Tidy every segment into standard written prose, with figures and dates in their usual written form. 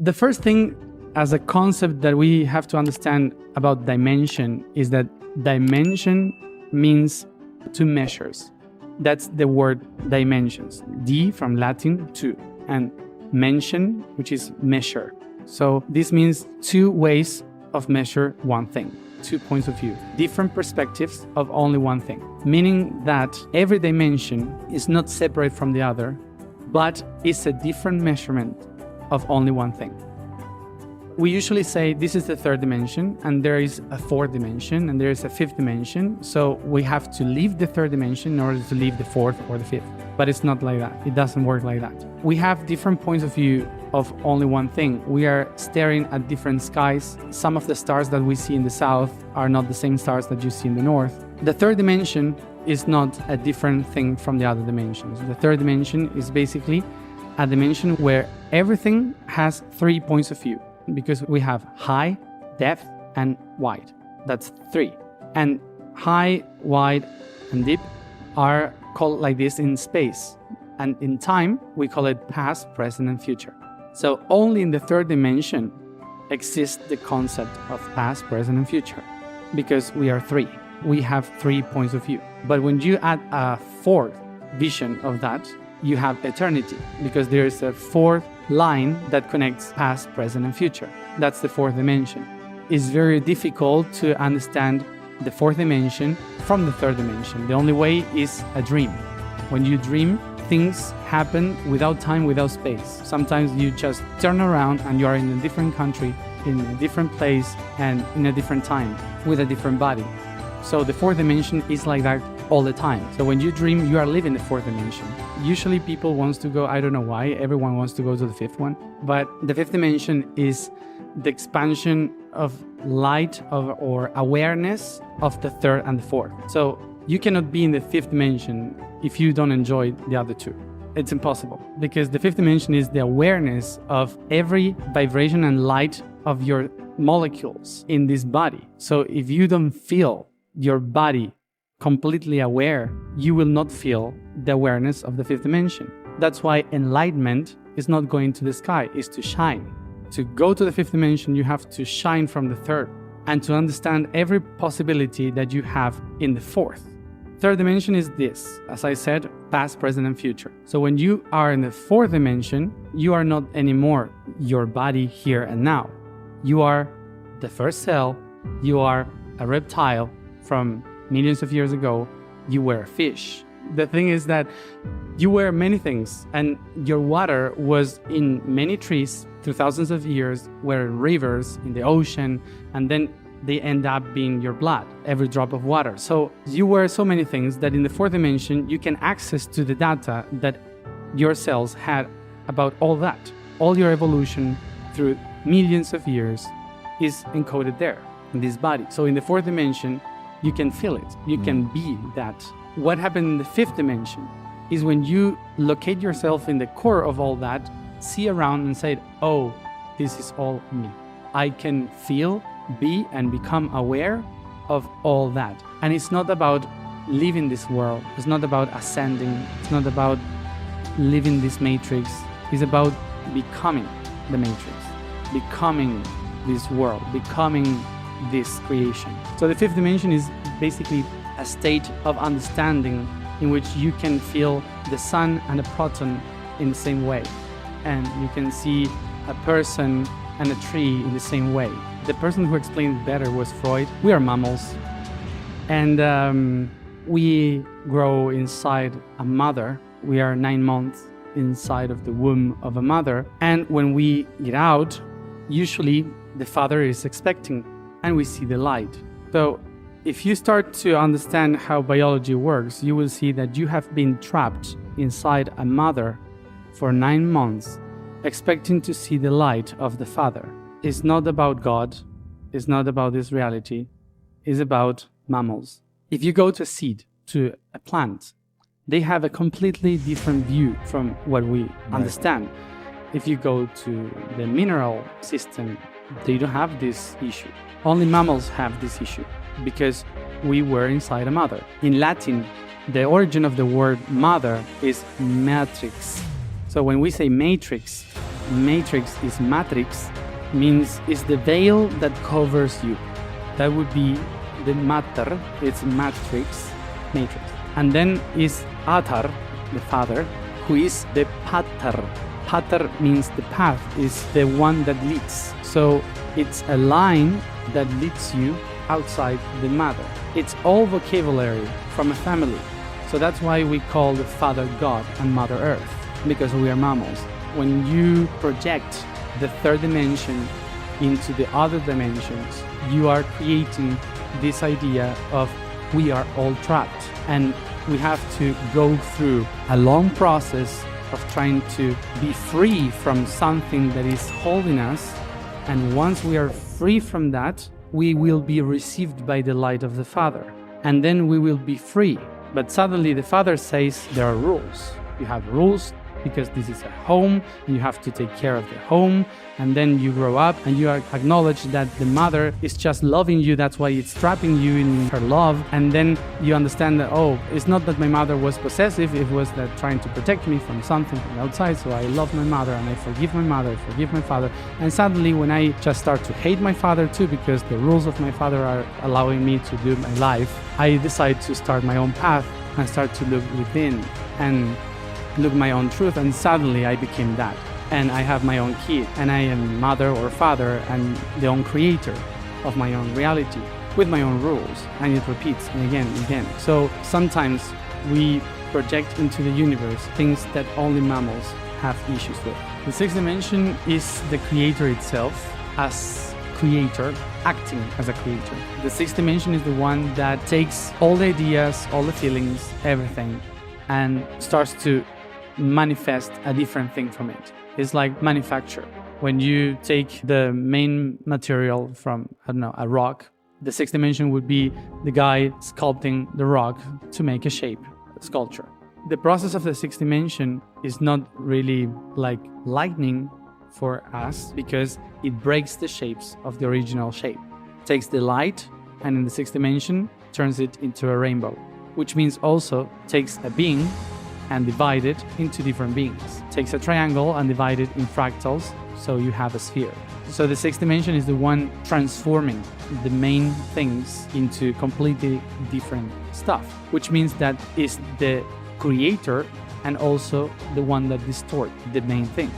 The first thing as a concept that we have to understand about dimension is that dimension means two measures. That's the word dimensions. D from Latin, two, and mention, which is measure. So this means two ways of measure one thing, 2 points of view, different perspectives of only one thing, meaning that every dimension is not separate from the other, but is a different measurement of only one thing. We usually say this is the third dimension, and there is a fourth dimension, and there is a fifth dimension. So we have to leave the third dimension in order to leave the fourth or the fifth. But it's not like that. It doesn't work like that. We have different points of view of only one thing. We are staring at different skies. Some of the stars that we see in the south are not the same stars that you see in the north. The third dimension is not a different thing from the other dimensions. The third dimension is basically a dimension where everything has 3 points of view, because we have high, depth, and wide. That's 3. And high, wide, and deep are called like this in space. And in time, we call it past, present, and future. So only in the third dimension exists the concept of past, present, and future, because we are 3. We have 3 points of view. But when you add a fourth vision of that, you have eternity, because there is a fourth line that connects past, present, and future. That's the fourth dimension. It's very difficult to understand the fourth dimension from the third dimension. The only way is a dream. When you dream, things happen without time, without space. Sometimes you just turn around and you are in a different country, in a different place, and in a different time, with a different body. So the fourth dimension is like that all the time. So when you dream, you are living the fourth dimension. Usually people want to go, I don't know why, everyone wants to go to the fifth one. But the fifth dimension is the expansion of light or awareness of the third and the fourth. So you cannot be in the fifth dimension if you don't enjoy the other two. It's impossible, because the fifth dimension is the awareness of every vibration and light of your molecules in this body. So if you don't feel your body completely aware, you will not feel the awareness of the fifth dimension. That's why enlightenment is not going to the sky, it's to shine. To go to the fifth dimension, you have to shine from the third and to understand every possibility that you have in the fourth. Third dimension is this, as I said, past, present, and future. So when you are in the fourth dimension, you are not anymore your body here and now. You are the first cell, you are a reptile from millions of years ago, you were a fish. The thing is that you were many things, and your water was in many trees through thousands of years, were in rivers, in the ocean, and then they end up being your blood, every drop of water. So you were so many things that in the fourth dimension, you can access to the data that your cells had about all that. All your evolution through millions of years is encoded there in this body. So in the fourth dimension, you can feel it. You can be that. What happened in the fifth dimension is when you locate yourself in the core of all that, see around and say, oh, this is all me. I can feel, be, and become aware of all that. And it's not about leaving this world. It's not about ascending. It's not about living this matrix. It's about becoming the matrix, becoming this world, becoming this creation. So the fifth dimension is basically a state of understanding in which you can feel the sun and a proton in the same way, and you can see a person and a tree in the same way. The person who explained it better was Freud. We are mammals, and we grow inside a mother. We are 9 months inside of the womb of a mother, and when we get out, usually the father is expecting, and we see the light. So if you start to understand how biology works, you will see that you have been trapped inside a mother for 9 months, expecting to see the light of the father. It's not about God, it's not about this reality, it's about mammals. If you go to a seed, to a plant, they have a completely different view from what we understand. If you go to the mineral system, they don't have this issue. Only mammals have this issue, because we were inside a mother. In Latin, the origin of the word mother is matrix. So when we say matrix, matrix is matrix, means is the veil that covers you. That would be the matter, it's matrix. And then is Atar, the father, who is the pater. Pater means the path, is the one that leads. So it's a line that leads you outside the mother. It's all vocabulary from a family. So that's why we call the Father God and Mother Earth, because we are mammals. When you project the third dimension into the other dimensions, you are creating this idea of we are all trapped, and we have to go through a long process of trying to be free from something that is holding us. And once we are free from that, we will be received by the light of the Father, and then we will be free. But suddenly the Father says there are rules. You have rules because this is a home, and you have to take care of the home. And then you grow up and you acknowledge that the mother is just loving you. That's why it's trapping you in her love. And then you understand that, oh, it's not that my mother was possessive, it was that trying to protect me from something from outside. So I love my mother and I forgive my mother, I forgive my father. And suddenly when I just start to hate my father too, because the rules of my father are allowing me to do my life, I decide to start my own path and start to look within and look my own truth. And suddenly I became that. And I have my own kid, and I am mother or father and the own creator of my own reality with my own rules, and it repeats again and again. So sometimes we project into the universe things that only mammals have issues with. The sixth dimension is the creator itself as creator, acting as a creator. The sixth dimension is the one that takes all the ideas, all the feelings, everything, and starts to manifest a different thing from it. It's like manufacture. When you take the main material from, I don't know, a rock, the sixth dimension would be the guy sculpting the rock to make a shape, a sculpture. The process of the sixth dimension is not really like lightning for us, because it breaks the shapes of the original shape. It takes the light and in the sixth dimension turns it into a rainbow, which means also takes a being and divide it into different beings. Takes a triangle and divide it in fractals, so you have a sphere. So the sixth dimension is the one transforming the main things into completely different stuff, which means that is the creator and also the one that distorts the main thing.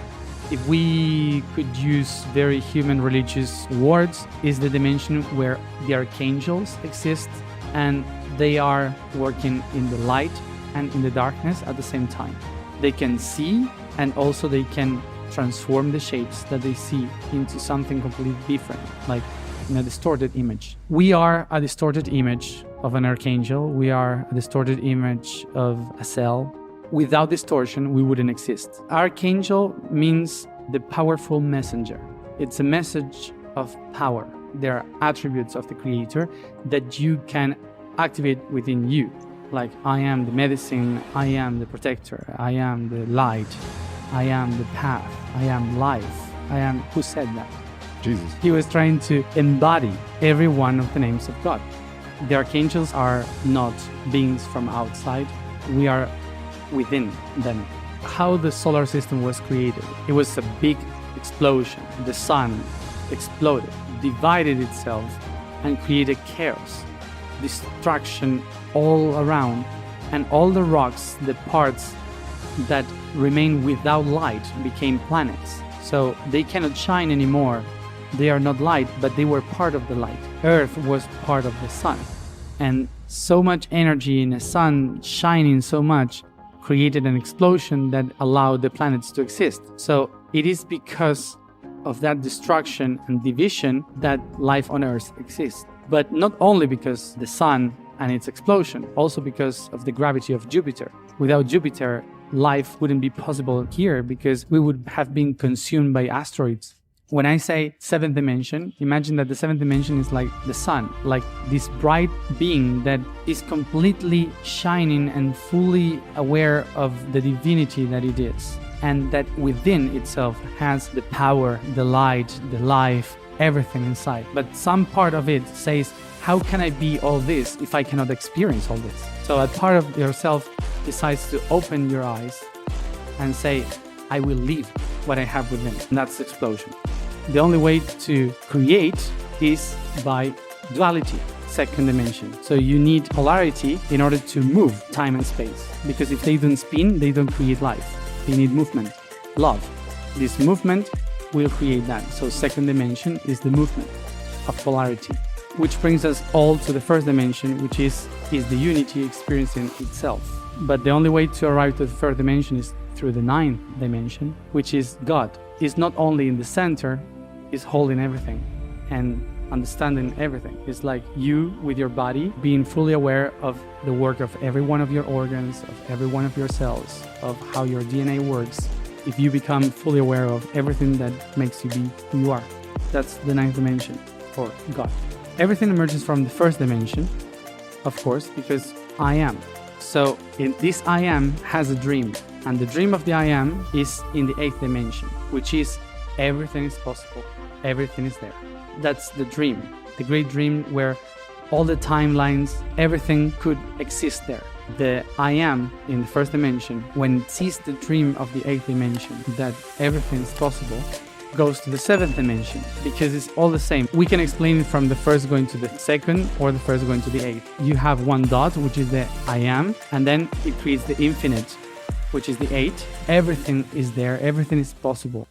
If we could use very human religious words, is the dimension where the archangels exist, and they are working in the light and in the darkness at the same time. They can see, and also they can transform the shapes that they see into something completely different, like in a distorted image. We are a distorted image of an archangel. We are a distorted image of a cell. Without distortion, we wouldn't exist. Archangel means the powerful messenger. It's a message of power. There are attributes of the creator that you can activate within you. Like, I am the medicine, I am the protector, I am the light, I am the path, I am life, I am... Who said that? Jesus. He was trying to embody every one of the names of God. The archangels are not beings from outside. We are within them. How the solar system was created. It was a big explosion. The sun exploded, divided itself, and created chaos, destruction all around, and all the rocks, the parts that remain without light, became planets. So they cannot shine anymore. They are not light, but they were part of the light. Earth was part of the sun. And so much energy in the sun shining so much created an explosion that allowed the planets to exist. So it is because of that destruction and division that life on Earth exists. But not only because the sun and its explosion, also because of the gravity of Jupiter. Without Jupiter, life wouldn't be possible here, because we would have been consumed by asteroids. When I say seventh dimension, imagine that the seventh dimension is like the sun, like this bright being that is completely shining and fully aware of the divinity that it is, and that within itself has the power, the light, the life, everything inside. But some part of it says, how can I be all this if I cannot experience all this? So a part of yourself decides to open your eyes and say, I will live what I have within. And that's explosion. The only way to create is by duality, second dimension. So you need polarity in order to move time and space. Because if they don't spin, they don't create life. They need movement, love. This movement will create that. So second dimension is the movement of polarity, which brings us all to the first dimension, which is the unity experiencing itself. But the only way to arrive to the third dimension is through the ninth dimension, which is God. It's not only in the center, it's holding everything and understanding everything. It's like you with your body being fully aware of the work of every one of your organs, of every one of your cells, of how your DNA works. If you become fully aware of everything that makes you be who you are, that's the ninth dimension, or God. Everything emerges from the first dimension, of course, because I am. So in this I am has a dream, and the dream of the I am is in the eighth dimension, which is everything is possible, everything is there. That's the dream, the great dream where all the timelines, everything could exist there. The I am in the first dimension, when it sees the dream of the eighth dimension, that everything is possible, goes to the seventh dimension, because it's all the same. We can explain it from the first going to the second or the first going to the eighth. You have one dot, which is the I am, and then it creates the infinite, which is the eight. Everything is there, everything is possible.